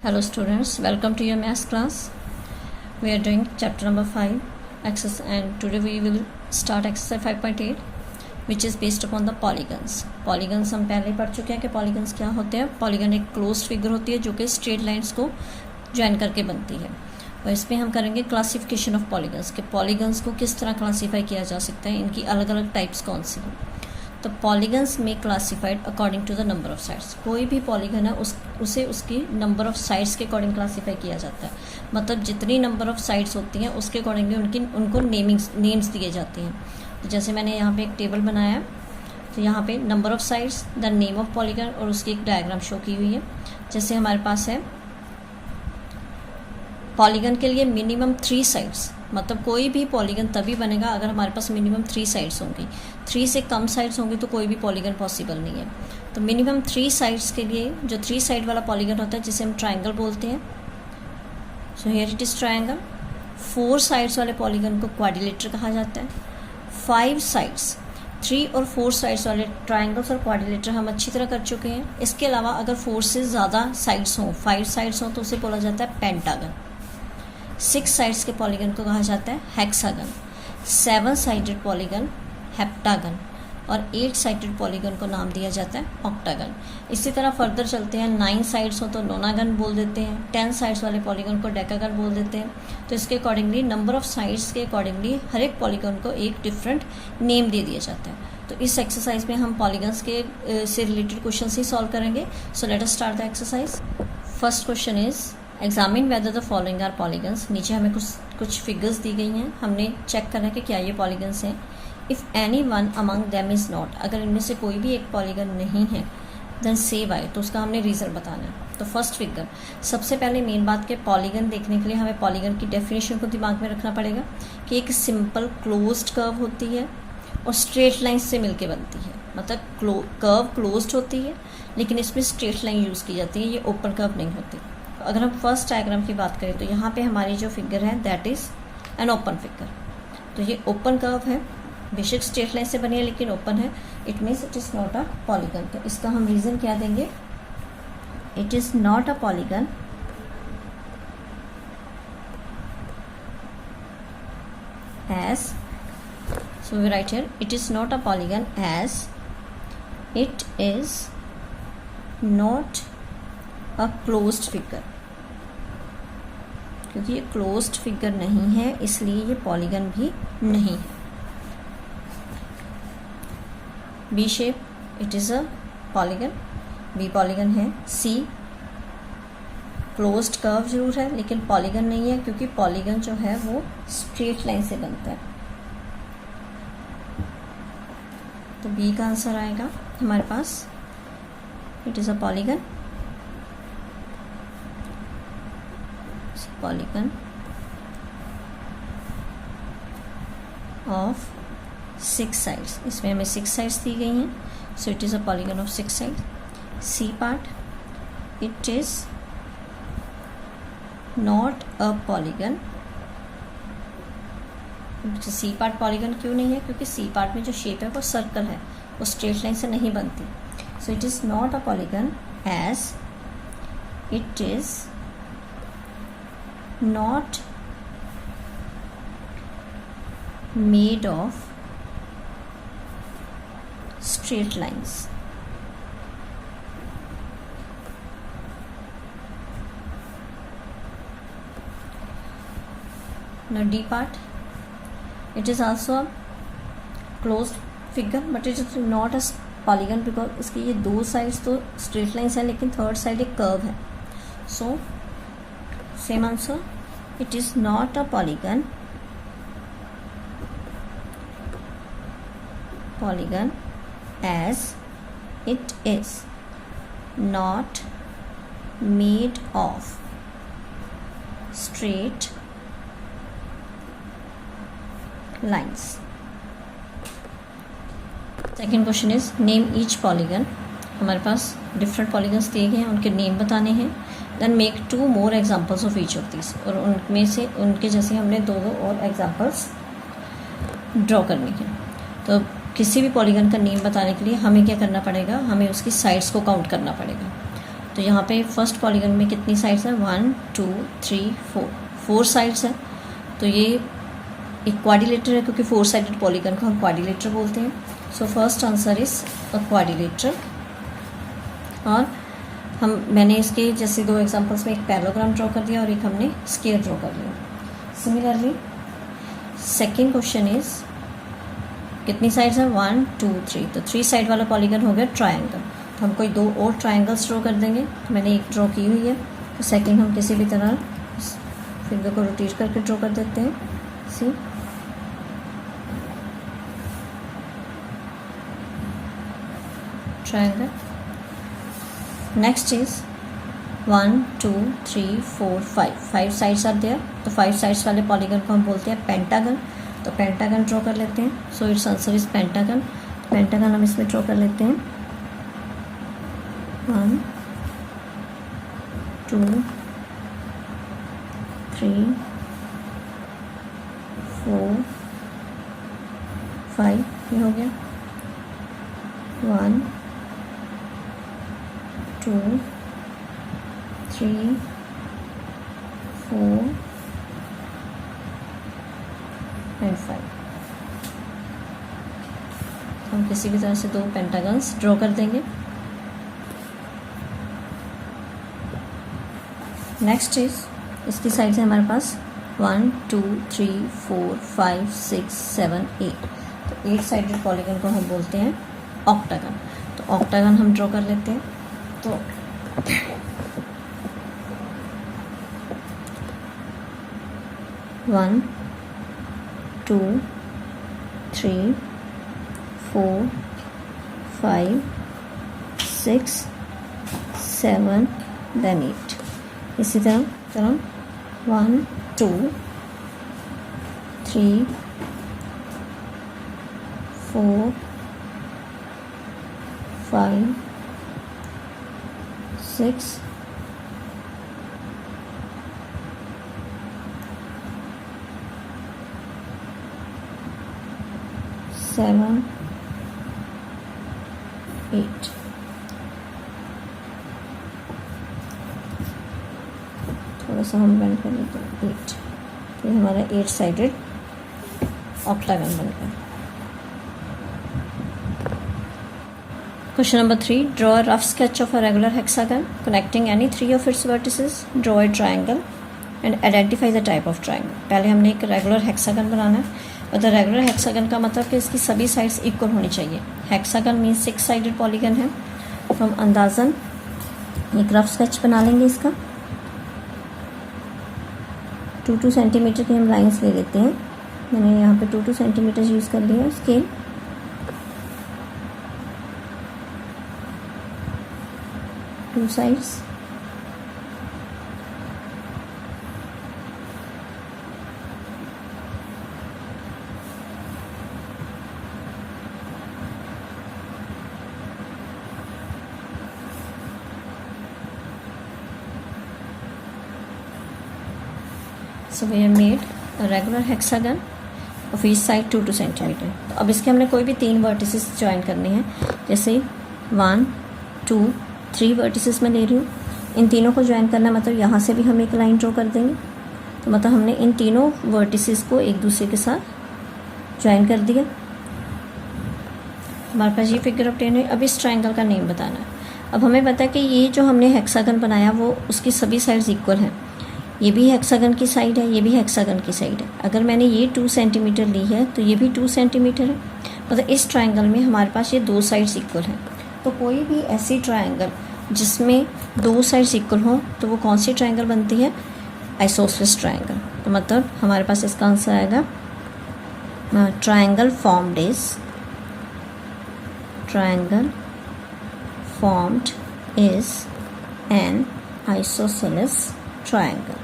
Hello students, welcome to your maths class. We are doing chapter number 5 exercise, and today we will start exercise 5.8 which is based upon the polygons. Polygons हम पहले पढ़ चुके हैं कि polygons क्या होते हैं. Polygon एक closed figure होती है जो कि straight lines को join करके बनती है. और इसमें हम करेंगे क्लासिफिकेशन ऑफ पॉलीगन्स कि पॉलीगन्स को किस तरह क्लासीफाई किया जा सकता है, इनकी अलग अलग टाइप्स कौन सी हैं. तो पॉलीगन्स में classified according to the number of sides. कोई भी पॉलीगन है उसे उसकी नंबर ऑफ साइड्स के अकॉर्डिंग क्लासीफाई किया जाता है. मतलब जितनी नंबर ऑफ साइड्स होती हैं उसके अकॉर्डिंगली उनको नेम्स दिए जाते हैं. तो जैसे मैंने यहाँ पे एक टेबल बनाया है, तो यहाँ पे number of sides, the name of polygon और उसकी एक डायग्राम शो की हुई है. जैसे हमारे पास है पॉलीगन के लिए मिनिमम 3 साइड्स. मतलब कोई भी पॉलीगन तभी बनेगा अगर हमारे पास मिनिमम 3 साइड्स होंगी. 3 से कम साइड्स होंगी तो कोई भी पॉलीगन पॉसिबल नहीं है. तो मिनिमम 3 साइड्स के लिए जो 3 साइड वाला पॉलीगन होता है जिसे हम ट्राइंगल बोलते हैं. So here it is triangle. 4 sides वाले पॉलीगन को क्वाड्रिलेटर कहा जाता है. 5 साइड्स, 3 और 4 साइड्स वाले ट्राइंगल्स और क्वाड्रिलेटर हम अच्छी तरह कर चुके हैं. इसके अलावा अगर 4 से ज़्यादा साइड्स हों, 5 साइड्स हों, तो उसे बोला जाता है पेंटागन. 6 साइड्स के पॉलीगन को कहा जाता है हेक्सागन. 7 साइडेड पॉलीगन हेप्टागन और 8 साइडेड पॉलीगन को नाम दिया जाता है ऑक्टागन. इसी तरह फर्दर चलते हैं. 9 साइड्स हो तो नोनागन बोल देते हैं. 10 साइड्स वाले पॉलीगन को डेकागन बोल देते हैं. तो इसके अकॉर्डिंगली नंबर ऑफ साइड्स के अकॉर्डिंगली हर एक पॉलीगन को एक डिफरेंट नेम दे दिया जाता है. तो इस एक्सरसाइज में हम पॉलीगन्स के से रिलेटेड क्वेश्चन ही सॉल्व करेंगे. So let us start the exercise. First question is examine whether the following are polygons. नीचे हमें कुछ फिगर्स दी गई हैं. हमने चेक करना है कि क्या ये पॉलीगन्स हैं. If any one among them is not, अगर इनमें से कोई भी एक पॉलीगन नहीं है, देन से वाई, तो उसका हमने रीज़न बताना है. तो फर्स्ट फिगर, सबसे पहले मेन बात के पॉलीगन देखने के लिए हमें पॉलीगन की डेफिनेशन को दिमाग में रखना पड़ेगा कि एक सिंपल क्लोज्ड कर्व होती है और स्ट्रेट लाइन से मिलके बनती है. मतलब कर्व क्लोज्ड होती है लेकिन इसमें स्ट्रेट लाइन यूज़ की जाती है, ये ओपन कर्व नहीं होती. अगर हम फर्स्ट डायग्राम की बात करें तो यहाँ पे हमारी जो फिगर है that is an open figure. तो ये ओपन कर्व है, बेशक स्ट्रेट लाइन से बनी है लेकिन ओपन है. It means it is not a polygon. तो इसका हम रीज़न क्या देंगे? It is not a polygon as, so we write here it is not a polygon as it is not a closed figure. क्योंकि ये closed figure नहीं है इसलिए ये पॉलीगन भी नहीं है. B shape, it is a polygon. B polygon है. सी क्लोज्ड कर्व जरूर है लेकिन पॉलीगन नहीं है क्योंकि पॉलीगन जो है वो स्ट्रेट लाइन से बनता है. तो बी का आंसर आएगा हमारे पास. It is a polygon. Polygon of 6 sides. इसमें हमें 6 साइड्स दी गई हैं. So it is a polygon of 6 side. C part, it is not a polygon. C part polygon क्यों नहीं है? क्योंकि सी पार्ट में जो शेप है वो सर्कल है, वो स्ट्रेट लाइन से नहीं बनती. So it is not a polygon as it is not made of straight lines. Now D part, it is also a closed figure but it is not a polygon because इसकी ये 2 sides तो straight lines है लेकिन third side एक curve है. So same answer, it is not a polygon as it is not made of straight lines. Second question is name each polygon. हमारे पास different polygons दिए गए हैं, उनके नेम बताने हैं. Then make 2 more examples of each of this. और उनमें से उनके जैसे हमने 2 और एग्जाम्पल्स ड्रॉ करने हैं. तो किसी भी पॉलीगन का नेम बताने के लिए हमें क्या करना पड़ेगा? हमें उसकी साइड्स को काउंट करना पड़ेगा. तो यहाँ पे फर्स्ट पॉलीगन में कितनी साइड्स है, 1 2 3 4, 4 साइड्स है। तो ये एक क्वाड्रिलेटर है, क्योंकि 4 साइडेड पॉलीगन को हम क्वाड्रिलेटर बोलते हैं। So first answer is a quadrilateral. और मैंने इसके जैसे 2 एग्जांपल्स में एक पैरेललोग्राम ड्रॉ कर दिया और एक हमने स्क्वायर ड्रॉ कर लिया। सिमिलरली सेकेंड क्वेश्चन इज कितनी साइड्स है, 1 2 3, तो 3 साइड वाला पॉलीगन हो गया ट्रायंगल। तो हम कोई 2 और ट्रायंगल्स ड्रॉ कर देंगे। तो मैंने एक ड्रॉ की हुई है, तो सेकेंड हम किसी भी तरह फिंगर को रोटेट करके ड्रॉ कर देते हैं। C triangle. Next is 1 2 3 4 5 sides are there. तो 5 साइड्स वाले पॉलीगन को हम बोलते हैं पेंटागन। तो पेंटागन ड्रॉ कर लेते हैं। So it's answer is pentagon. Pentagon हम इसमें ड्रॉ कर लेते हैं। 1 2 3 4 5, ये हो गया। 1 2 3 4 एंड 5। हम किसी भी तरह से 2 पेंटागन्स ड्रॉ कर देंगे। नेक्स्ट इज इसकी साइड से हमारे पास 1 2 3 4 5 6 7 8। तो 8 साइडेड पॉलीगन को हम बोलते हैं ऑक्टागन। तो ऑक्टागन हम ड्रॉ कर लेते हैं। तो 1 2 3 4 5 6 7 देन 8। इसी तरह 1 2 3 4 5 6 7 8। थोड़ा सा हम बेंड कर लेते हैं 8। तो ये हमारा 8 साइडेड ऑक्टागन बन गया। Question number 3. Draw a rough sketch of a regular hexagon connecting any 3 of its vertices. Draw a triangle and identify the type of triangle. पहले हमने एक रेगुलर हेक्सागन बनाना है। और द रेगुलर हेक्सागन का मतलब कि इसकी सभी साइड्स इक्वल होनी चाहिए। हेक्सागन मीन्स 6 साइडेड पॉलीगन है। तो हम अंदाजन एक रफ स्केच बना लेंगे इसका। 2 सेंटीमीटर की हम लाइंस ले लेते हैं। मैंने यहाँ पे 2 सेंटीमीटर यूज़ कर लिया scale. Two sides So we have made a regular hexagon of each side 2 centimetre. तो अब इसके हमने कोई भी 3 वर्टिसेस ज्वाइन करने हैं। जैसे 1 2 3 वर्टिसेस में ले रही हूँ। इन तीनों को ज्वाइन करना मतलब यहाँ से भी हम एक लाइन ड्रॉ कर देंगे। तो मतलब हमने इन तीनों वर्टिसेस को एक दूसरे के साथ ज्वाइन कर दिया। हमारे पास ये फिगर ऑब्टेन है। अब इस ट्रायंगल का नेम बताना है। अब हमें पता है कि ये जो हमने हेक्सागन बनाया वो उसकी सभी साइड्स इक्वल हैं। ये भी हेक्सागन की साइड है, ये भी हेक्सागन की साइड है। अगर मैंने ये 2 सेंटीमीटर ली है तो ये भी 2 सेंटीमीटर है। मतलब इस ट्रायंगल में हमारे पास ये 2 साइड्स इक्वल हैं। तो कोई भी ऐसी ट्रायंगल जिसमें 2 साइड्स इक्वल हों तो वो कौन सी ट्रायंगल बनती है, आइसोसेलेस ट्रायंगल। तो मतलब हमारे पास इसका आंसर आएगा triangle formed is an isosceles triangle.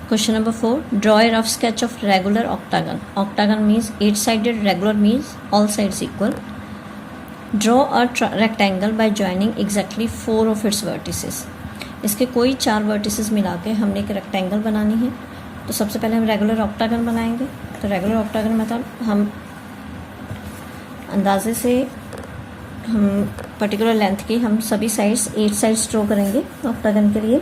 Question number 4. Draw a rough sketch of regular octagon. Octagon means 8-sided, regular means all sides equal. Draw a rectangle by joining exactly 4 of its vertices. इसके कोई 4 vertices मिला के हमने एक rectangle बनानी है। तो सबसे पहले हम रेगुलर ऑक्टागन बनाएंगे। तो रेगुलर ऑक्टागन मतलब हम अंदाजे से हम पर्टिकुलर लेंथ की हम सभी साइड्स 8 साइड्स ड्रॉ करेंगे ऑक्टागन के लिए।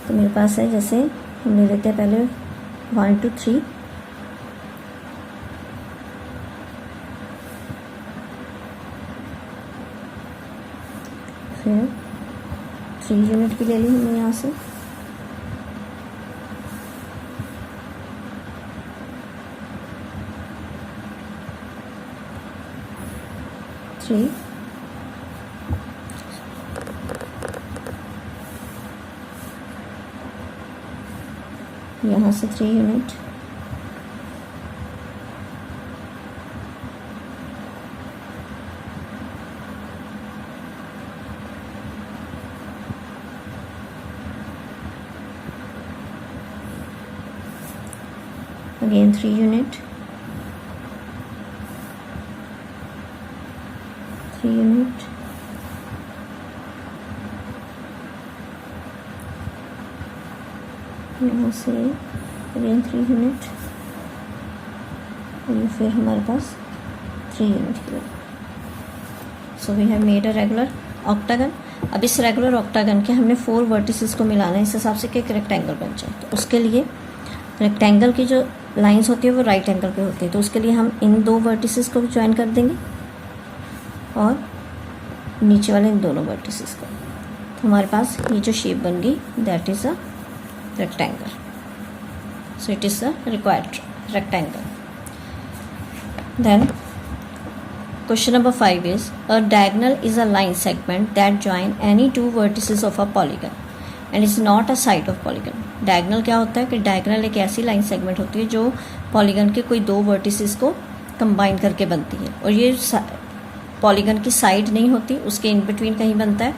तो मेरे पास है, जैसे हम ले लेते हैं पहले 1 to 3, फिर 3 यूनिट की ले ली हमने यहाँ से, थ्री, यहाँ से 3 यूनिट, again 3 यूनिट, 3 यूनिट, यहाँ से अगेन 3 यूनिट, और फिर हमारे पास 3 यूनिट की। So we have made a regular octagon. अब इस रेगुलर ऑक्टागन के हमने 4 वर्टिसेस को मिलाना है इस हिसाब से कि एक रेक्टेंगल बन जाए। तो उसके लिए रेक्टेंगल की जो लाइंस होती है वो राइट एंगल पे होती है, तो उसके लिए हम इन 2 वर्टिसेस को ज्वाइन कर देंगे और नीचे वाले इन दोनों वर्टिसेस को। तो हमारे पास ये जो शेप बन गई that is a rectangle. So it is a required rectangle. Then question number 5 is a diagonal is a line segment that join any 2 vertices of a polygon and is not a side of polygon. diagonal क्या होता है कि diagonal एक ऐसी line segment होती है जो polygon के कोई 2 vertices को combine करके बनती है, और ये polygon की side नहीं होती, उसके in between कहीं बनता है।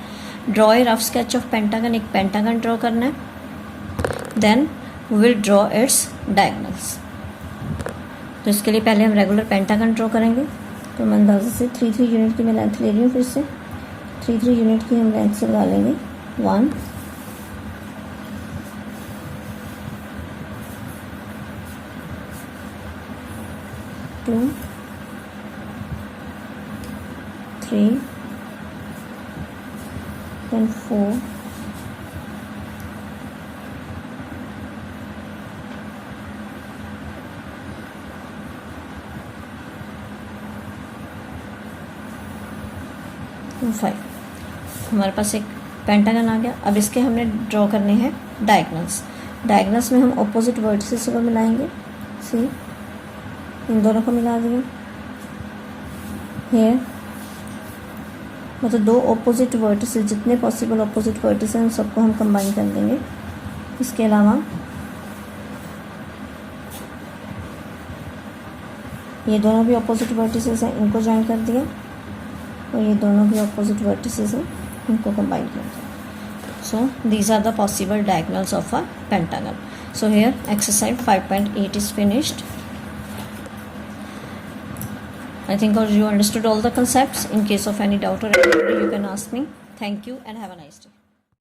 draw a rough sketch of pentagon, एक pentagon draw करना है, then we will draw its diagonals. तो इसके लिए पहले हम रेगुलर पेंटागन ड्रॉ करेंगे। तो हम अंदाजे से 3 यूनिट की मैं लेंथ ले रही हूँ, फिर से 3 यूनिट की हम लेंथ से लगा लेंगे 1, 2, 3, then 4, 5। हमारे पास एक पेंटागन आ गया। अब इसके हमने ड्रॉ करने हैं डायगोनल्स। डायगोनल्स में हम ऑपोजिट वर्टिसेस को मिलाएंगे। सी, इन दोनों को मिला दिया हेयर, मतलब 2 ऑपोजिट वर्टिसेस, जितने पॉसिबल ऑपोजिट वर्टिसेस हैं सबको हम कंबाइन कर देंगे। इसके अलावा ये दोनों भी ऑपोजिट वर्टिसेस हैं, इनको ज्वाइन कर दिया, और ये दोनों भी ऑपोजिट वर्टिसेस हैं, इनको कंबाइन कर दिया। So these are the possible diagonals of a pentagon. So here exercise 5.8 is finished. I think you understood all the concepts. In case of any doubt or any query, you can ask me. Thank you and have a nice day.